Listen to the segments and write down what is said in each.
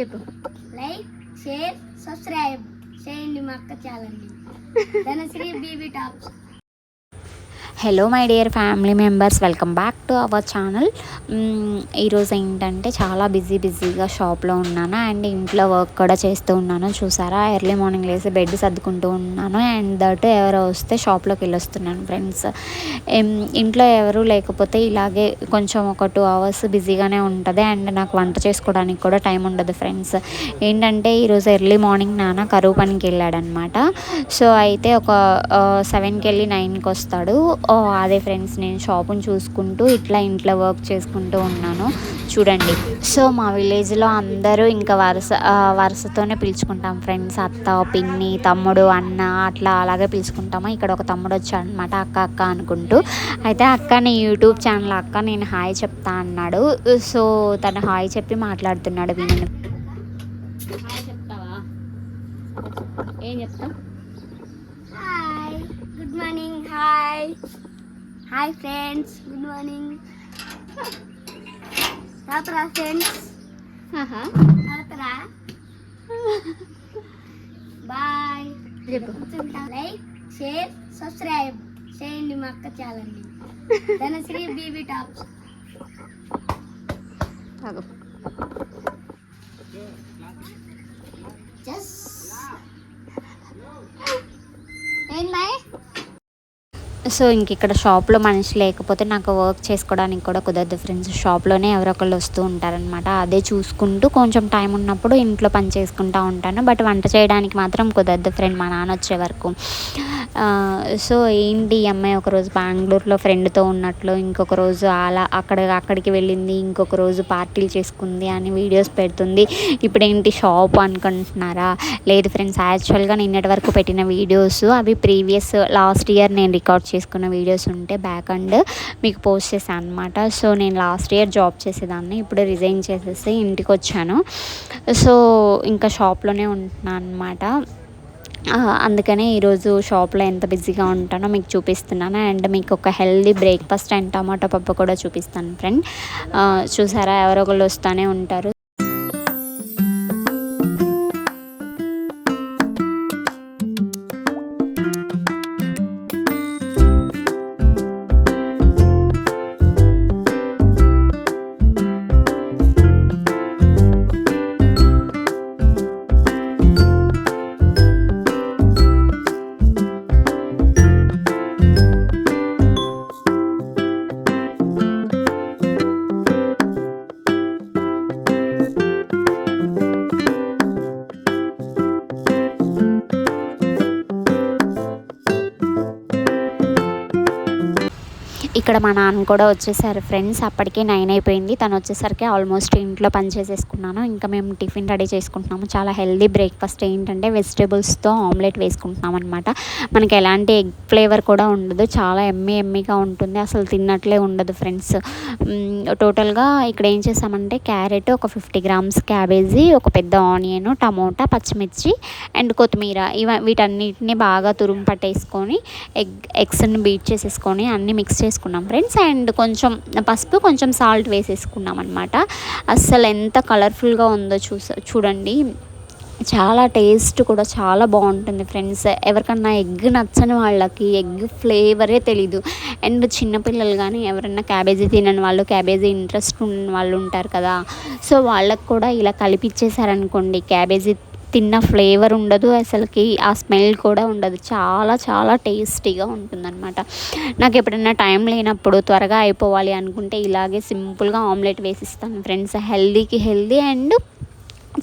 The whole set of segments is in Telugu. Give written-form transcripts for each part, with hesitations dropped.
చెప్పు. లైక్, షేర్, సబ్స్క్రైబ్ చేయండి మా అక్క ఛానల్ని Dhanashree BB tops. Hello my dear family members, welcome back to our channel. ఈరోజు ఏంటంటే చాలా బిజీగా షాప్లో ఉన్నాను అండ్ ఇంట్లో వర్క్ కూడా చేస్తూ ఉన్నాను. చూసారా, ఎర్లీ మార్నింగ్ లేసి బెడ్ సర్దుకుంటూ ఉన్నాను అండ్ దట్ ఎవరో వస్తే షాప్లోకి వెళ్ళొస్తున్నాను ఫ్రెండ్స్. ఇంట్లో ఎవరు లేకపోతే ఇలాగే కొంచెం ఒక 2 hours బిజీగానే ఉంటుంది అండ్ నాకు వంట చేసుకోవడానికి కూడా టైం ఉండదు ఫ్రెండ్స్. ఏంటంటే ఈరోజు ఎర్లీ మార్నింగ్ నాన్న కరువు పనికి వెళ్ళాడనమాట. సో అయితే ఒక 7కి వెళ్ళి 9కి వస్తాడు. అదే ఫ్రెండ్స్, నేను షాపుని చూసుకుంటూ ఇట్లా ఇంట్లో వర్క్ చేసుకుంటూ ఉన్నాను చూడండి. సో మా విలేజ్లో అందరూ ఇంకా వరుసతోనే పిలుచుకుంటాం ఫ్రెండ్స్. అత్త, పిన్ని, తమ్ముడు, అన్న అట్లా అలాగే పిలుచుకుంటాము. ఇక్కడ ఒక తమ్ముడు వచ్చాడు అనమాట, అక్క అనుకుంటూ. అయితే అక్క, నీ యూట్యూబ్ ఛానల్ అక్క, నేను హాయ్ చెప్తా అన్నాడు. సో తను హాయ్ చెప్పి మాట్లాడుతున్నాడు. వినను. హాయ్ చెప్తావా? ఏం చెప్తా? Hi, good morning. Hi friends, good morning. తాతరా ఫ్రెండ్స్, తాతరా బాయ్. లైక్, షేర్, సబ్స్క్రైబ్ చేయండి మా అక్క ఛానల్ని ధనశ్రీ బీబీ టాప్స్. సో ఇంక ఇక్కడ షాప్లో మనిషి లేకపోతే నాకు వర్క్ చేసుకోవడానికి కూడా కుదరదు ఫ్రెండ్స్. షాప్లోనే ఎవరో ఒకళ్ళు వస్తూ ఉంటారనమాట. అదే చూసుకుంటూ కొంచెం టైం ఉన్నప్పుడు ఇంట్లో పని చేసుకుంటూ ఉంటాను. బట్ వంట చేయడానికి మాత్రం కుదరదు ఫ్రెండ్, మా నాన్న వచ్చే వరకు. సో ఏంటి, ఈ అమ్మాయి ఒకరోజు బెంగళూరులో ఫ్రెండ్తో ఉన్నట్లు, ఇంకొక రోజు అలా అక్కడికి వెళ్ళింది, ఇంకొక రోజు పార్టీలు చేసుకుంది అని వీడియోస్ పెడుతుంది. ఇప్పుడు ఏంటి షాప్ అనుకుంటున్నారా? లేదు ఫ్రెండ్స్, యాక్చువల్గా నిన్నటి వరకు పెట్టిన వీడియోస్ అవి ప్రీవియస్ లాస్ట్ ఇయర్ నేను రికార్డ్ చేసుకున్న వీడియోస్ ఉంటే బ్యాక్ అండ్ మీకు పోస్ట్ చేశాను అనమాట. సో నేను లాస్ట్ ఇయర్ జాబ్ చేసేదాన్ని, ఇప్పుడు రిజైన్ చేసేసి ఇంటికి వచ్చాను. సో ఇంకా షాప్లోనే ఉంటున్నాను అనమాట. అందుకనే ఈరోజు షాప్లో ఎంత బిజీగా ఉంటానో మీకు చూపిస్తున్నాను అండ్ మీకు ఒక హెల్దీ బ్రేక్ఫాస్ట్ అండ్ టమాటో పప్పు కూడా చూపిస్తాను ఫ్రెండ్. చూసారా, ఎవరో ఒకళ్ళు వస్తూనే ఉంటారు. ఇక్కడ మా నాన్న కూడా వచ్చేసారు ఫ్రెండ్స్. అప్పటికే 9 అయిపోయింది. తను వచ్చేసరికి ఆల్మోస్ట్ ఇంట్లో పని చేసేసుకున్నాను. ఇంకా మేము టిఫిన్ రెడీ చేసుకుంటున్నాము. చాలా హెల్దీ బ్రేక్ఫాస్ట్ ఏంటంటే వెజిటేబుల్స్తో ఆమ్లెట్ వేసుకుంటున్నాం అనమాట. మనకి ఎలాంటి ఎగ్ ఫ్లేవర్ కూడా ఉండదు, చాలా ఎమ్మీగా ఉంటుంది. అసలు తిన్నట్లే ఉండదు ఫ్రెండ్స్. టోటల్గా ఇక్కడ ఏం చేసామంటే క్యారెట్, ఒక 50 grams క్యాబేజీ, ఒక పెద్ద ఆనియన్, టమోటా, పచ్చిమిర్చి అండ్ కొత్తిమీర, వీటన్నిటిని బాగా తురుము పట్టేసుకొని ఎగ్స్ని బీట్ చేసేసుకొని అన్నీ మిక్స్ చేసుకున్నాం ఫ్రెండ్స్. అండ్ కొంచెం పసుపు, కొంచెం సాల్ట్ వేసేసుకున్నాం అనమాట. అస్సలు ఎంత కలర్ఫుల్గా ఉందో చూడండి. చాలా టేస్ట్ కూడా చాలా బాగుంటుంది ఫ్రెండ్స్. ఎవరికన్నా ఎగ్ నచ్చని వాళ్ళకి ఎగ్ ఫ్లేవరే తెలీదు. అండ్ చిన్నపిల్లలు కానీ ఎవరన్నా క్యాబేజీ తినని వాళ్ళు, క్యాబేజీ ఇంట్రెస్ట్ ఉన్న వాళ్ళు ఉంటారు కదా, సో వాళ్ళకు కూడా ఇలా కలిపిచ్చేసారనుకోండి, క్యాబేజీ తిన్న ఫ్లేవర్ ఉండదు, అసలుకి ఆ స్మెల్ కూడా ఉండదు. చాలా టేస్టీగా ఉంటుందన్నమాట. నాకు ఎప్పుడైనా టైం లేనప్పుడు త్వరగా అయిపోవాలి అనుకుంటే ఇలాగే సింపుల్గా ఆమ్లెట్ వేసిస్తాను ఫ్రెండ్స్. హెల్దీకి హెల్దీ అండ్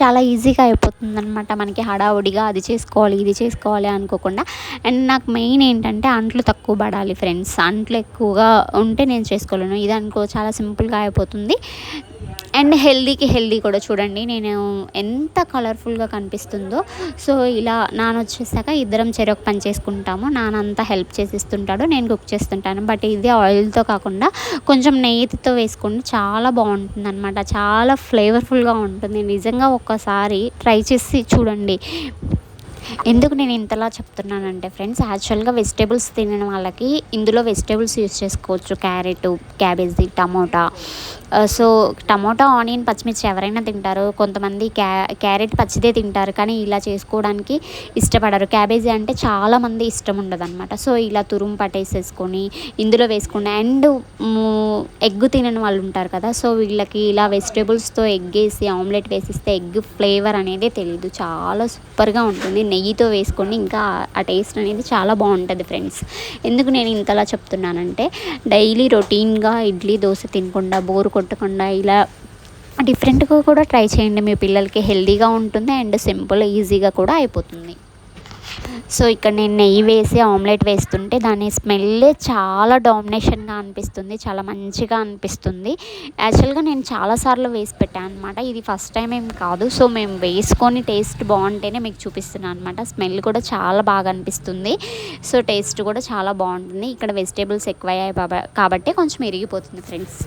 చాలా ఈజీగా అయిపోతుంది అనమాట. మనకి హడావుడిగా అది చేసుకోవాలి ఇది చేసుకోవాలి అనుకోకుండా. అండ్ నాకు మెయిన్ ఏంటంటే అంట్లు తక్కువ పడాలి ఫ్రెండ్స్. అంట్లు ఎక్కువగా ఉంటే నేను చేసుకోలేను. ఇది అనుకో చాలా సింపుల్గా అయిపోతుంది అండ్ హెల్దీకి హెల్దీ కూడా. చూడండి నేను ఎంత కలర్ఫుల్గా కనిపిస్తుందో. సో ఇలా నాన్న వచ్చేసాక ఇద్దరం చెరొక పని చేసుకుంటాము. నాన్న అంతా హెల్ప్ చేసిస్తుంటాడు, నేను కుక్ చేస్తుంటాను. బట్ ఇది ఆయిల్తో కాకుండా కొంచెం నెయ్యితో వేసుకుంటే చాలా బాగుంటుంది అనమాట. చాలా ఫ్లేవర్ఫుల్గా ఉంటుంది. నిజంగా ఒక్కసారి ట్రై చేసి చూడండి. ఎందుకు నేను ఇంతలా చెప్తున్నానంటే ఫ్రెండ్స్, యాక్చువల్గా వెజిటేబుల్స్ తినని వాళ్ళకి ఇందులో వెజిటేబుల్స్ యూస్ చేసుకోవచ్చు. Carrot, cabbage, tomato, so tomato, onion, పచ్చిమిర్చి ఎవరైనా తింటారు. కొంతమంది క్యారెట్ పచ్చిదే తింటారు, కానీ ఇలా చేసుకోవడానికి ఇష్టపడరు. క్యాబేజీ అంటే చాలామంది ఇష్టం ఉండదన్నమాట. సో ఇలా తురుము పట్టేసేసుకొని ఇందులో వేసుకుని, అండ్ ఎగ్ తినని వాళ్ళు ఉంటారు కదా, సో వీళ్ళకి ఇలా వెజిటేబుల్స్తో ఎగ్ వేసి ఆమ్లెట్ వేసిస్తే ఎగ్ ఫ్లేవర్ అనేది తెలియదు, చాలా సూపర్గా ఉంటుంది. నెయ్యితో వేసుకొని ఇంకా ఆ టేస్ట్ అనేది చాలా బాగుంటుంది ఫ్రెండ్స్. ఎందుకు నేను ఇంతలా చెప్తున్నానంటే, డైలీ రొటీన్గా ఇడ్లీ దోశ తినకుండా బోరు కొట్టకుండా ఇలా డిఫరెంట్గా కూడా ట్రై చేయండి. మీ పిల్లలకి హెల్తీగా ఉంటుంది అండ్ సింపుల్ ఈజీగా కూడా అయిపోతుంది. సో ఇక్కడ నేను నెయ్యి వేసి ఆమ్లెట్ వేస్తుంటే దాని స్మెల్ చాలా డామినేషన్గా అనిపిస్తుంది, చాలా మంచిగా అనిపిస్తుంది. యాక్చువల్గా నేను చాలాసార్లు వేసి పెట్టాను అనమాట, ఇది ఫస్ట్ టైం ఏం కాదు. సో మేము వేసుకొని టేస్ట్ బాగుంటేనే మీకు చూపిస్తున్నాను అనమాట. స్మెల్ కూడా చాలా బాగా అనిపిస్తుంది, సో టేస్ట్ కూడా చాలా బాగుంటుంది. ఇక్కడ వెజిటేబుల్స్ ఎక్కువ అయ్యాయి కాబట్టి కొంచెం ఇరిగిపోతుంది ఫ్రెండ్స్.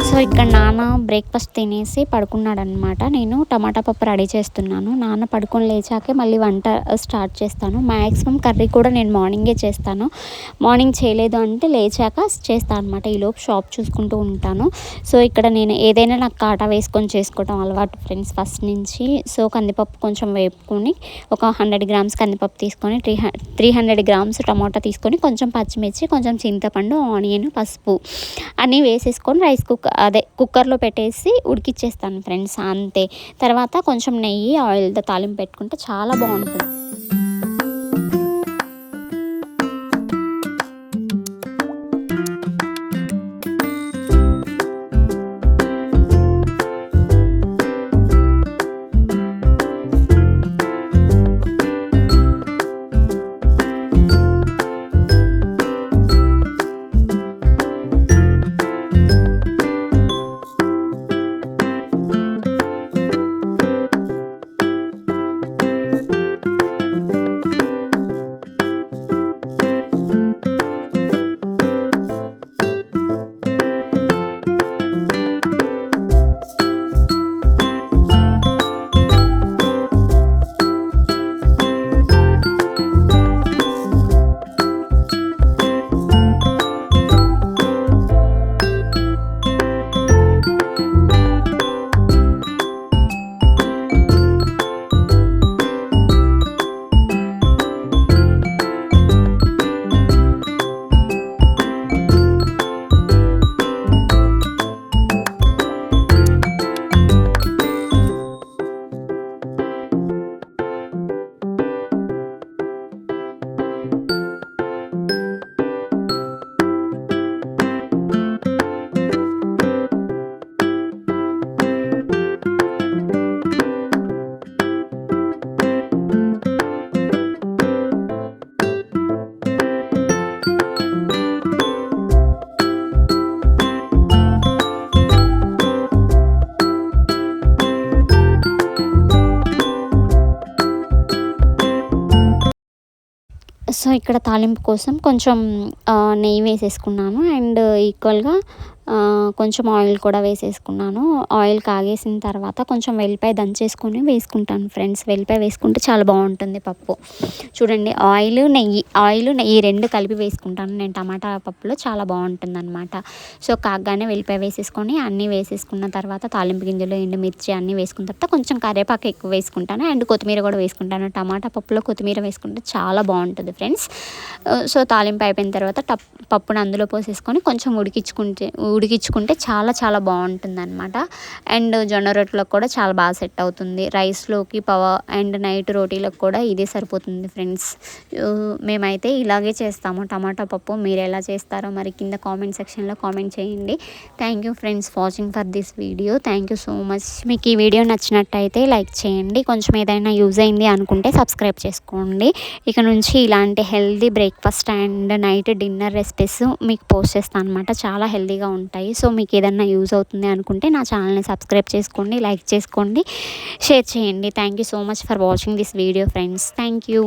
సో ఇక్కడ నాన్న బ్రేక్ఫాస్ట్ తినేసి పడుకున్నాడనమాట. నేను టమాటా పప్పు రెడీ చేస్తున్నాను. నాన్న పడుకొని లేచాకే మళ్ళీ వంట స్టార్ట్ చేస్తాను. మ్యాక్సిమం కర్రీ కూడా నేను మార్నింగే చేస్తాను. మార్నింగ్ చేయలేదు అంటే లేచాక చేస్తాను అనమాట. ఈలోపు షాప్ చూసుకుంటూ ఉంటాను. సో ఇక్కడ నేను ఏదైనా నాకు కాటా వేసుకొని చేసుకోవడం అలవాటు ఫ్రెండ్స్ ఫస్ట్ నుంచి. సో కందిపప్పు కొంచెం వేపుకొని ఒక 100 గ్రామ్స్ కందిపప్పు తీసుకొని 300 గ్రామ్స్ టమాటా తీసుకొని కొంచెం పచ్చిమిర్చి, కొంచెం చింతపండు, ఆనియన్, పసుపు అన్నీ వేసేసుకొని కుక్కర్లో పెట్టేసి ఉడికిచ్చేస్తాను ఫ్రెండ్స్, అంతే. తర్వాత కొంచెం నెయ్యి, ఆయిల్తో తాలింపు పెట్టుకుంటే చాలా బాగుంటుంది. సో ఇక్కడ తాలింపు కోసం కొంచెం నెయ్యి వేసేసుకున్నాను అండ్ ఈక్వల్గా కొంచెం ఆయిల్ కూడా వేసేసుకున్నాను. ఆయిల్ కాగేసిన తర్వాత కొంచెం వెల్లిపాయ దంచేసుకొని వేసుకుంటాను ఫ్రెండ్స్. వెల్లిపాయ వేసుకుంటే చాలా బాగుంటుంది పప్పు. చూడండి, ఆయిల్ నెయ్యి రెండు కలిపి వేసుకుంటాను నేను టమాటా పప్పులో, చాలా బాగుంటుంది అనమాట. సో కాగానే వెల్లిపాయ వేసేసుకొని అన్నీ వేసేసుకున్న తర్వాత తాలింపు గింజలు, ఎండుమిర్చి అన్నీ వేసుకున్న తర్వాత కొంచెం కరివేపాకు ఎక్కువ వేసుకుంటాను అండ్ కొత్తిమీర కూడా వేసుకుంటాను. టమాటా పప్పులో కొత్తిమీర వేసుకుంటే చాలా బాగుంటుంది ఫ్రెండ్స్. సో తాలింపు అయిపోయిన తర్వాత పప్పును అందులో పోసేసుకొని కొంచెం ఉడికించుకుంటే చాలా చాలా బాగుంటుంది అనమాట. అండ్ జొన్న రొట్టెలకు కూడా చాలా బాగా సెట్ అవుతుంది. రైస్లోకి అండ్ నైట్ రోటీలకు కూడా ఇదే సరిపోతుంది ఫ్రెండ్స్. మేమైతే ఇలాగే చేస్తాము టమాటా పప్పు. మీరు ఎలా చేస్తారో మరి కింద కామెంట్ సెక్షన్లో కామెంట్ చేయండి. Thank you friends watching for this video. Thank you so much. మీకు ఈ వీడియో నచ్చినట్టయితే లైక్ చేయండి. కొంచెం ఏదైనా యూజ్ అయింది అనుకుంటే సబ్స్క్రైబ్ చేసుకోండి. ఇక నుంచి ఇలాంటి healthy breakfast and night dinner recipes మీకు పోస్ట్ చేస్తాను అనమాట. చాలా హెల్దీగా ఉంటాయి. సో మీకు ఏదైనా యూజ్ అవుతుంది అనుకుంటే నా ఛానల్ని సబ్స్క్రైబ్ చేసుకోండి, లైక్ చేసుకోండి, షేర్ చేయండి. Thank you so much for watching this video friends. Thank you.